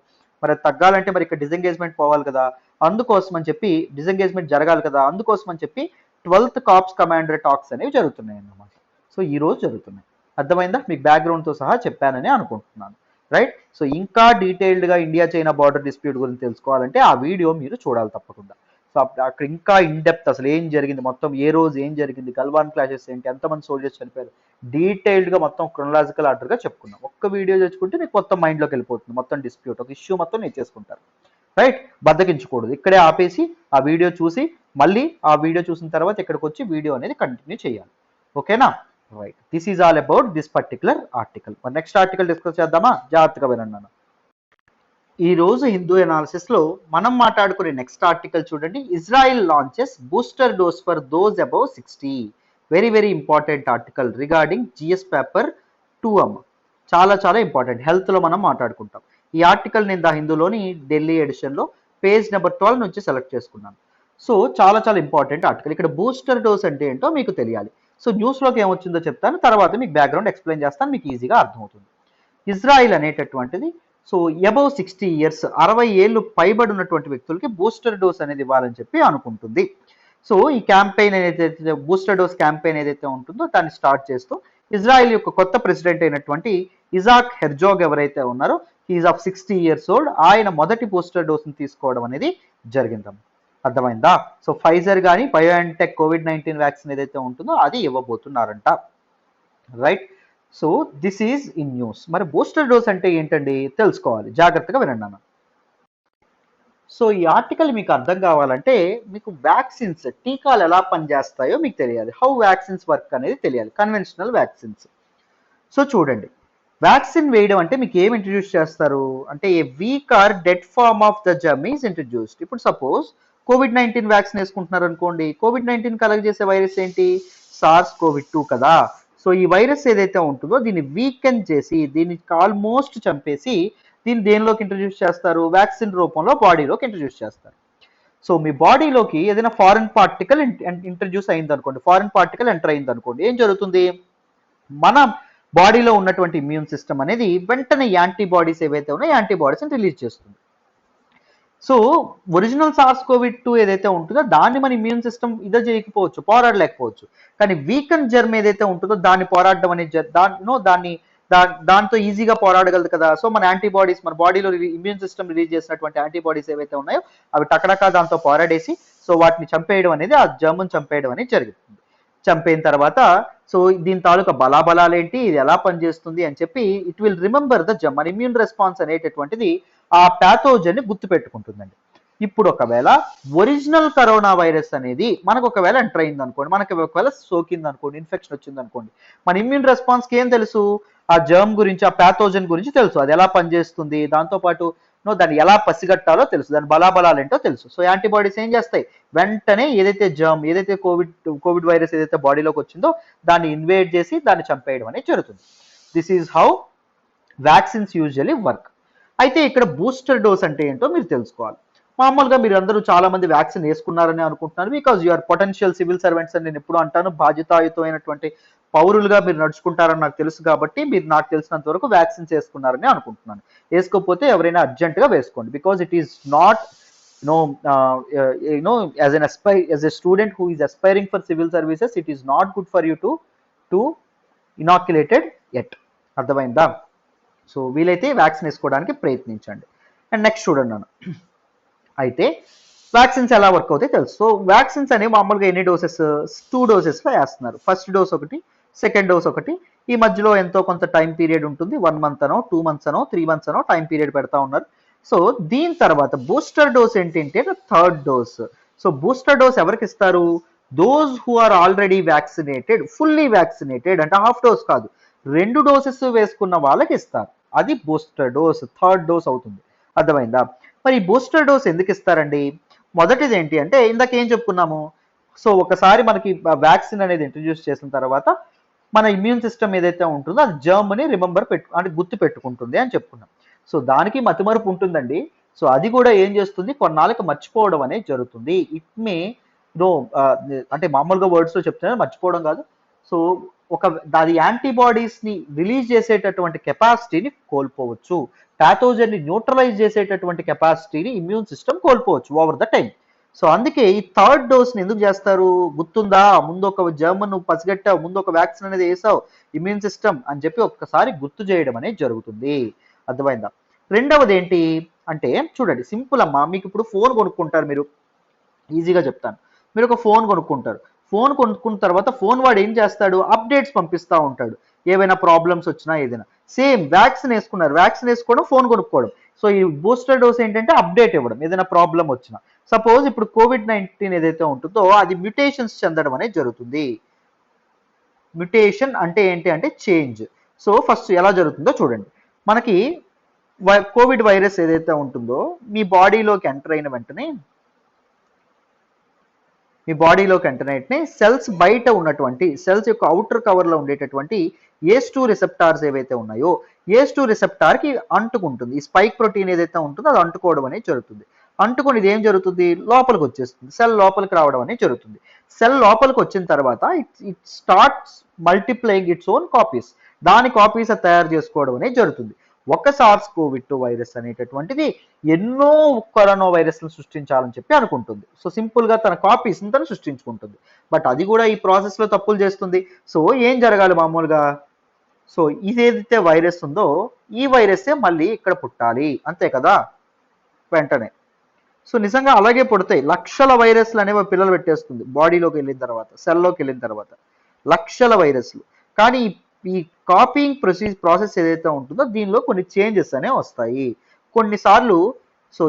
మరి అది తగ్గాలంటే మరి ఇక్కడ డిసెంగేజ్మెంట్ పోవాలి కదా, అందుకోసం అని చెప్పి డిసెంగేజ్మెంట్ జరగాలి కదా, అందుకోసం అని చెప్పి 12th కార్ప్స్ కమాండర్ టాక్స్ అనేవి జరుగుతున్నాయి అన్నమాట. సో ఈ రోజు జరుగుతున్నాయి. అర్థమైందా? మీకు బ్యాక్గ్రౌండ్తో సహా చెప్పానని అనుకుంటున్నాను. రైట్. సో ఇంకా డీటెయిల్డ్గా ఇండియా చైనా బార్డర్ డిస్ప్యూట్ గురించి తెలుసుకోవాలంటే ఆ వీడియో మీరు చూడాలి తప్పకుండా. సో అక్కడ ఇంకా ఇన్ డెప్త్ అసలు ఏం జరిగింది, మొత్తం ఏ రోజు ఏం జరిగింది, గల్వాన్ క్లాషెస్ ఏంటి, ఎంతమంది సోల్జర్స్ చనిపోయారు, డీటెయిల్డ్గా మొత్తం క్రొనలాజికల్ ఆర్డర్గా చెప్పుకున్నాం. ఒక్క వీడియో తెచ్చుకుంటే మీకు మొత్తం మైండ్లోకి వెళ్ళిపోతుంది, మొత్తం డిస్ప్యూట్ ఒక ఇష్యూ మొత్తం నేర్చేసుకుంటారు. రైట్. బద్దకించకూడదు, ఇక్కడే ఆపేసి ఆ వీడియో చూసి మళ్ళీ ఆ వీడియో చూసిన తర్వాత ఇక్కడికి వచ్చి వీడియో అనేది కంటిన్యూ చేయాలి. ఓకేనా? Right. This is all about this particular article. మరి నెక్స్ట్ ఆర్టికల్ డిస్కస్ చేద్దామా? జాగ్రత్తగా వినండి. ఈ రోజు హిందూ ఎనాలిసిస్ లో మనం మాట్లాడుకునే నెక్స్ట్ ఆర్టికల్ చూడండి. Israel launches booster dose for those above 60. Very very important article regarding GS paper 2 అమ్మ. చాలా చాలా ఇంపార్టెంట్. హెల్త్ లో మనం మాట్లాడుకుంటాం. ఈ ఆర్టికల్ నేను ద హిందూలోని ఢిల్లీ ఎడిషన్ లో పేజ్ నెంబర్ 12 నుంచి సెలెక్ట్ చేసుకున్నాను. సో చాలా చాలా ఇంపార్టెంట్ ఆర్టికల్. ఇక్కడ బూస్టర్ డోస్ అంటే ఏంటో మీకు తెలియాలి. సో న్యూస్లోకి ఏమొచ్చిందో చెప్తాను, తర్వాత మీకు బ్యాక్గ్రౌండ్ ఎక్స్ప్లెయిన్ చేస్తాను, మీకు ఈజీగా అర్థమవుతుంది. ఇజ్రాయిల్ అనేటటువంటిది సో అబౌవ్ 60 ఇయర్స్ 60 ఏళ్ళు పైబడి ఉన్నటువంటి వ్యక్తులకి బూస్టర్ డోస్ అనేది ఇవ్వాలని చెప్పి అనుకుంటుంది. సో ఈ క్యాంపెయిన్ ఏదైతే బూస్టర్ డోస్ క్యాంపెయిన్ ఏదైతే ఉంటుందో దాన్ని స్టార్ట్ చేస్తూ ఇజ్రాయిల్ యొక్క కొత్త ప్రెసిడెంట్ అయినటువంటి ఇజాక్ హెర్జోగ్ ఎవరైతే ఉన్నారో హీఈస్ ఆఫ్ 60 ఇయర్స్ ఓల్డ్, ఆయన మొదటి బూస్టర్ డోస్ని తీసుకోవడం అనేది జరిగిందమ్మ. అర్థమైందా? సో ఫైజర్ కానీ బయోఎన్టెక్ కోవిడ్-19 వ్యాక్సిన్ ఏదైతే ఉంటుందో అది ఇవ్వబోతున్నారంట. Right. So this is in news. మరి బూస్టర్ డోస్ అంటే ఏంటండి తెలుసుకోవాలి, జాగ్రత్తగా వినండి అన్న. సో ఈ ఆర్టికల్ మీకు అర్థం కావాలంటే మీకు వ్యాక్సిన్స్ టీకాలు ఎలా పనిచేస్తాయో మీకు తెలియాలి. హౌ వ్యాక్సిన్స్ వర్క్ అనేది తెలియాలి, కన్వెన్షనల్ వ్యాక్సిన్స్. సో చూడండి, వ్యాక్సిన్ వేయడం అంటే మీకు ఏం ఇంట్రడ్యూస్ చేస్తారు అంటే a weak or dead form of the germ is introduced. ఇప్పుడు సపోజ్ కోవిడ్-19 వ్యాక్సిన్ వేసుకుంటున్నారు అనుకోండి, కోవిడ్-19 కలెక్ట్ చేసే వైరస్ ఏంటి? SARS-CoV-2 కదా. సో ఈ వైరస్ ఏదైతే ఉంటుందో దీన్ని వీకెన్ చేసి దీన్ని ఆల్మోస్ట్ చంపేసి దీన్ని దేనిలోకి ఇంట్రడ్యూస్ చేస్తారు? వ్యాక్సిన్ రూపంలో బాడీలోకి ఇంట్రడ్యూస్ చేస్తారు. సో మీ బాడీలోకి ఏదైనా ఫారిన్ పార్టికల్ ఇంట్రడ్యూస్ అయింది అనుకోండి, ఫారిన్ పార్టికల్ ఎంటర్ అయింది అనుకోండి, ఏం జరుగుతుంది? మన బాడీలో ఉన్నటువంటి ఇమ్యూన్ సిస్టమ్ అనేది వెంటనే యాంటీబాడీస్ ఏవైతే ఉన్నాయో యాంటీబాడీస్ని రిలీజ్ చేస్తుంది. సో ఒరిజినల్ SARS-CoV-2 ఏదైతే ఉంటుందో దాన్ని మన ఇమ్యూన్ సిస్టమ్ ఇదే చేయకపోవచ్చు, పోరాడలేకపోవచ్చు. కానీ వీకెన్ జర్మ్ ఏదైతే ఉంటుందో దాన్ని పోరాడడం అనేది దాంతో ఈజీగా పోరాడగలదు కదా. సో మన యాంటీబాడీస్ మన బాడీలో ఇమ్యూన్ సిస్టమ్ రిలీజ్ చేసినటువంటి యాంటీబాడీస్ ఏవైతే ఉన్నాయో అవి టకటకా దాంతో పోరాడేసి సో వాటిని చంపేయడం అనేది, ఆ జర్మ్ని చంపేయడం అనేది జరుగుతుంది. చంపైన తర్వాత సో దీని తాలూకా బలాబలాలు ఏంటి, ఇది ఎలా పనిచేస్తుంది అని చెప్పి it will remember the germ. మన ఇమ్యూన్ రెస్పాన్స్ అనేటటువంటిది ఆ ప్యాథోజన్ని గుర్తుపెట్టుకుంటుందండి. ఇప్పుడు ఒకవేళ ఒరిజినల్ కరోనా వైరస్ అనేది మనకు ఒకవేళ ఎంటర్ అయింది అనుకోండి, మనకి ఒకవేళ సోకింది అనుకోండి, ఇన్ఫెక్షన్ వచ్చింది అనుకోండి, మన ఇమ్యూన్ రెస్పాన్స్కి ఏం తెలుసు? ఆ జర్మ్ గురించి, ఆ ప్యాథోజన్ గురించి తెలుసు, అది ఎలా పనిచేస్తుంది, దాంతోపాటు దాన్ని ఎలా పసిగట్టాలో తెలుసు, దాని బలాబలాలు ఏంటో తెలుసు. సో యాంటీబాడీస్ ఏం చేస్తాయి? వెంటనే ఏదైతే జర్మ్, ఏదైతే కోవిడ్ వైరస్ ఏదైతే బాడీలోకి వచ్చిందో దాన్ని ఇన్వేడ్ చేసి దాన్ని చంపేయడం అనేది జరుగుతుంది. This is how vaccines usually work. అయితే ఇక్కడ బూస్టర్ డోస్ అంటే ఏంటో మీరు తెలుసుకోవాలి. మామూలుగా మీరు అందరూ చాలా మంది వ్యాక్సిన్ వేసుకున్నారని అనుకుంటున్నారు, because you're potential civil servants అని నేను ఎప్పుడు అంటాను. బాధ్యతాయుతమైనటువంటి పౌరులుగా మీరు నడుచుకుంటారని నాకు తెలుసు కాబట్టి మీరు నాకు తెలిసినంత వరకు వ్యాక్సిన్స్ వేసుకున్నారని అనుకుంటున్నాను. వేసుకోకపోతే ఎవరైనా అర్జెంటుగా వేసుకోండి, because it is not as a student who is aspiring for civil services, it is not good for you to inoculated yet. అర్థమైందా? సో వీలైతే వ్యాక్సిన్ వేసుకోవడానికి ప్రయత్నించండి. అండ్ నెక్స్ట్ చూడండి నన్ను, అయితే వ్యాక్సిన్స్ ఎలా వర్క్ అవుతాయి తెలుసు. సో వ్యాక్సిన్స్ అనేవి మామూలుగా ఎన్ని డోసెస్? 2 డోసెస్లో వేస్తున్నారు. ఫస్ట్ డోస్ ఒకటి, సెకండ్ డోస్ ఒకటి. ఈ మధ్యలో ఎంతో కొంత టైం పీరియడ్ ఉంటుంది, 1 month అనో 2 months అనో 3 months అనో టైం పీరియడ్ పెడతా ఉన్నారు. సో దీని తర్వాత బూస్టర్ డోస్ ఏంటంటే third dose. So booster dose ఎవరికి ఇస్తారు? Those who are already vaccinated, fully vaccinated అంటే హాఫ్ డోస్ కాదు, 2 డోసెస్ వేసుకున్న వాళ్ళకి ఇస్తారు. అది బూస్టర్ డోస్, థర్డ్ డోస్ అవుతుంది. అర్థమైందా? మరి ఈ బూస్టర్ డోస్ ఎందుకు ఇస్తారండి? మొదటిది ఏంటి అంటే ఇందాక ఏం చెప్పుకున్నాము, సో ఒకసారి మనకి వ్యాక్సిన్ అనేది ఇంట్రడ్యూస్ చేసిన తర్వాత మన ఇమ్యూన్ సిస్టమ్ ఏదైతే ఉంటుందో అది జర్మ్ని అంటే గుర్తు పెట్టుకుంటుంది అని చెప్పుకున్నాం. సో దానికి మతిమరుపు ఉంటుందండి. సో అది కూడా ఏం చేస్తుంది, కొన్నాళ్ళకి మర్చిపోవడం అనేది జరుగుతుంది. ఇట్ మే అంటే మామూలుగా వర్డ్స్లో చెప్తున్నాను, మర్చిపోవడం కాదు. సో ఒక అది యాంటీబాడీస్ని రిలీజ్ చేసేటటువంటి కెపాసిటీని కోల్పోవచ్చు, ప్యాథోజన్ని న్యూట్రలైజ్ చేసేటటువంటి కెపాసిటీని ఇమ్యూన్ సిస్టమ్ కోల్పోవచ్చు ఓవర్ ద టైం. సో అందుకే ఈ థర్డ్ డోస్ని ఎందుకు చేస్తారు గుర్తుందా, ముందు ఒక జర్మన్ నువ్వు పసిగట్టావు, ముందు ఒక వ్యాక్సిన్ అనేది వేసావు ఇమ్యూన్ సిస్టమ్ అని చెప్పి ఒక్కసారి గుర్తు చేయడం అనేది జరుగుతుంది. అర్థమైందా? రెండవది ఏంటి అంటే చూడండి, సింపుల్ అమ్మా, మీకు ఇప్పుడు ఫోన్ కొనుక్కుంటారు మీరు, ఈజీగా చెప్తాను. మీరు ఒక ఫోన్ కొనుక్కుంటారు, ఫోన్ కొనుక్కున్న తర్వాత ఫోన్ వాడు ఏం చేస్తాడు, అప్డేట్స్ పంపిస్తూ ఉంటాడు, ఏవైనా ప్రాబ్లమ్స్ వచ్చినా ఏదైనా. సేమ్ వ్యాక్సిన్ వేసుకున్నారు, వ్యాక్సిన్ వేసుకోవడం, ఫోన్ కొనుక్కోవడం. సో ఈ బూస్టర్ డోస్ ఏంటంటే అప్డేట్ ఇవ్వడం, ఏదైనా ప్రాబ్లం వచ్చినా. సపోజ్ ఇప్పుడు కోవిడ్-19 ఏదైతే ఉంటుందో అది మ్యుటేషన్స్ చెందడం అనేది జరుగుతుంది. మ్యుటేషన్ అంటే ఏంటి అంటే చేంజ్. సో ఫస్ట్ ఎలా జరుగుతుందో చూడండి. మనకి కోవిడ్ వైరస్ ఏదైతే ఉంటుందో మీ బాడీలోకి ఎంటర్ అయిన వెంటనే సెల్స్ బయట ఉన్నటువంటి సెల్స్ యొక్క అవుటర్ కవర్లో ఉండేటటువంటి ACE2 రిసెప్టార్స్ ఏవైతే ఉన్నాయో ACE2 రిసెప్టార్కి అంటుకుంటుంది. ఈ స్పైక్ ప్రోటీన్ ఏదైతే ఉంటుందో అది అంటుకోవడం అనేది జరుగుతుంది. అంటుకొని ఇది ఏం జరుగుతుంది, లోపలికి వచ్చేస్తుంది, సెల్ లోపలికి రావడం అనేది జరుగుతుంది. సెల్ లోపలికి వచ్చిన తర్వాత it starts multiplying its own copies, దాని కాపీస్ తయారు చేసుకోవడం అనేది జరుగుతుంది. ఒక SARS-CoV-2 వైరస్ అనేటటువంటిది ఎన్నో కరోనా వైరస్లను సృష్టించాలని చెప్పి అనుకుంటుంది. సో సింపుల్గా తన కాపీస్ తను సృష్టించుకుంటుంది. బట్ అది కూడా ఈ ప్రాసెస్లో తప్పులు చేస్తుంది. సో ఏం జరగాలి మామూలుగా, సో ఇదేదైతే వైరస్ ఉందో ఈ వైరస్సే మళ్ళీ ఇక్కడ పుట్టాలి, అంతే కదా వెంటనే. సో నిజంగా అలాగే పుడతాయి, లక్షల వైరస్లు అనేవి పిల్లలు పెట్టేస్తుంది బాడీలోకి వెళ్ళిన తర్వాత, సెల్లోకి వెళ్ళిన తర్వాత లక్షల వైరస్లు. కానీ ఈ కాపీయింగ్ ప్రాసెస్ ఏదైతే ఉంటుందో దీనిలో కొన్ని చేంజెస్ అనేవి వస్తాయి కొన్నిసార్లు. సో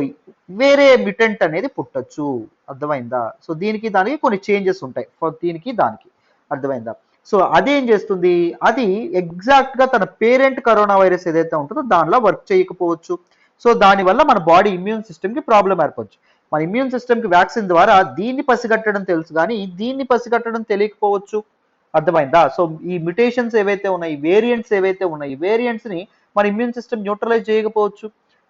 వేరే మ్యూటెంట్ అనేది పుట్టచ్చు, అర్థమైందా? సో దీనికి దానికి కొన్ని చేంజెస్ ఉంటాయి, దీనికి దానికి, అర్థమైందా? సో అదేం చేస్తుంది, అది ఎగ్జాక్ట్గా తన పేరెంట్ కరోనా వైరస్ ఏదైతే ఉంటుందో దానిలో వర్క్ చేయకపోవచ్చు. సో దానివల్ల మన బాడీ ఇమ్యూన్ సిస్టమ్కి ప్రాబ్లం ఏర్పడచ్చు. మన ఇమ్యూన్ సిస్టమ్కి వ్యాక్సిన్ ద్వారా దీన్ని పసిగట్టడం తెలుసు కానీ దీన్ని పసిగట్టడం తెలియకపోవచ్చు, అర్థమైందా? సో ఈ మ్యుటేషన్స్ ఏవైతే ఉన్నాయి, వేరియంట్స్ ఏవైతే ఉన్నాయి, వేరియంట్స్ని మన ఇమ్యూన్ సిస్టమ్ న్యూట్రలైజ్ చేయకపోవచ్చు.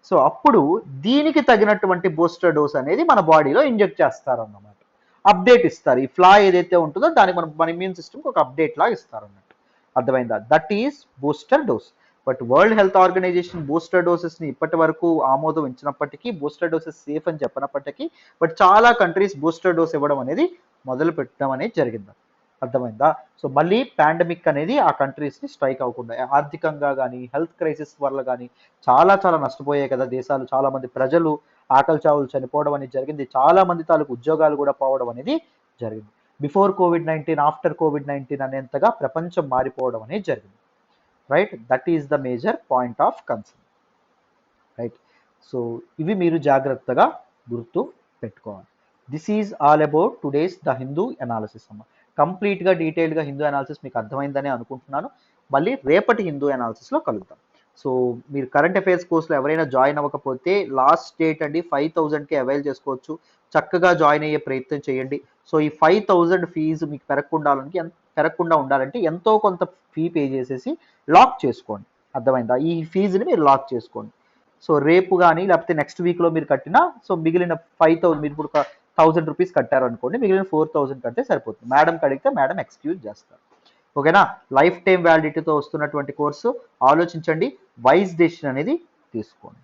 సో అప్పుడు దీనికి తగినటువంటి బూస్టర్ డోస్ అనేది మన బాడీలో ఇంజెక్ట్ చేస్తారన్నమాట, అప్డేట్ ఇస్తారు. ఈ ఫ్లా ఏదైతే ఉంటుందో దానికి మన ఇమ్యూన్ సిస్టమ్కి ఒక అప్డేట్ లాగా ఇస్తారన్నమాట, అర్థమైందా? That is booster dose. But World Health Organization booster డోసెస్ని ఇప్పటి వరకు ఆమోదం ఇచ్చినప్పటికీ, బూస్టర్ డోసెస్ సేఫ్ అని చెప్పినప్పటికీ, బట్ చాలా కంట్రీస్ బూస్టర్ డోస్ ఇవ్వడం అనేది మొదలు పెట్టడం అనేది జరిగింది, అర్థమైందా? సో మళ్ళీ పాండమిక్ అనేది ఆ కంట్రీస్ని స్ట్రైక్ అవ్వకుండా, ఆర్థికంగా కానీ హెల్త్ క్రైసిస్ వల్ల కానీ చాలా చాలా నష్టపోయాయి కదా దేశాలు, చాలా మంది ప్రజలు ఆకలి చావులు చనిపోవడం అనేది జరిగింది, చాలా మంది తాలూకు ఉద్యోగాలు కూడా పోవడం అనేది జరిగింది. బిఫోర్ కోవిడ్-19 ఆఫ్టర్ కోవిడ్-19 అనేంతగా ప్రపంచం మారిపోవడం అనేది జరిగింది, right? That is the major point of concern, right? So ఇవి మీరు జాగ్రత్తగా గుర్తు పెట్టుకోవాలి. This is all about today's the Hindu analysis అమ్మ. కంప్లీట్గా డీటెయిల్గా హిందూ అనాలిసిస్ మీకు అర్థమైందని అనుకుంటున్నాను. మళ్ళీ రేపటి హిందూ అనాలిసిస్లో కలుద్దాం. సో మీరు కరెంట్ అఫైర్స్ కోర్సులో ఎవరైనా జాయిన్ అవ్వకపోతే లాస్ట్ డేట్ అండి 5,000కి అవైల్ చేసుకోవచ్చు, చక్కగా జాయిన్ అయ్యే ప్రయత్నం చేయండి. సో ఈ 5,000 ఫీజు మీకు పెరగకుండా ఉండాలంటే ఎంతో కొంత ఫీ పే చేసేసి లాక్ చేసుకోండి, అర్థమైందా? ఈ ఫీజుని మీరు లాక్ చేసుకోండి. సో రేపు కానీ లేకపోతే నెక్స్ట్ వీక్లో మీరు కట్టినా, సో మిగిలిన 5,000 మీరు ఇప్పుడు 1,000 రూపీస్ కట్టారు అనుకోండి, మిగిలిన 4,000 కడితే సరిపోతుంది. మేడంకి అడిగితే మేడం ఎక్స్క్యూజ్ చేస్తారు, ఓకేనా? లైఫ్ టైం వ్యాలిడిటీతో వస్తున్నటువంటి కోర్సు, ఆలోచించండి, వైజ్ డెసిషన్ అనేది తీసుకోండి,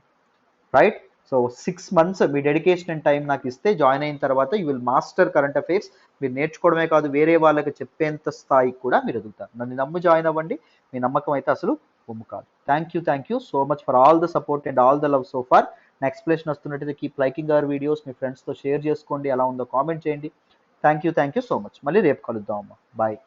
right? So 6 months me dedication and time నాకు ఇస్తే జాయిన్ అయిన తర్వాత you will master current affairs. మీరు నేర్చుకోవడమే కాదు, వేరే వాళ్ళకి చెప్పేంత స్థాయికి కూడా మీరు ఎదుగుతారు. నన్ను నమ్ము జాయిన్ అవ్వండి, మీ నమ్మకం అయితే అసలు ఒమ్ము కాదు. Thank you so much for all the support and all the love so far. నా ఎక్స్ప్లెనేషన్ వస్తున్నట్టయితే కీప్ లైకింగ్ అవర్ వీడియోస్, మీ ఫ్రెండ్స్తో షేర్ చేసుకోండి, ఎలా ఉందో కామెంట్ చేయండి. Thank you so much. మళ్ళీ రేపు కలుద్దాం అమ్మా, బాయ్.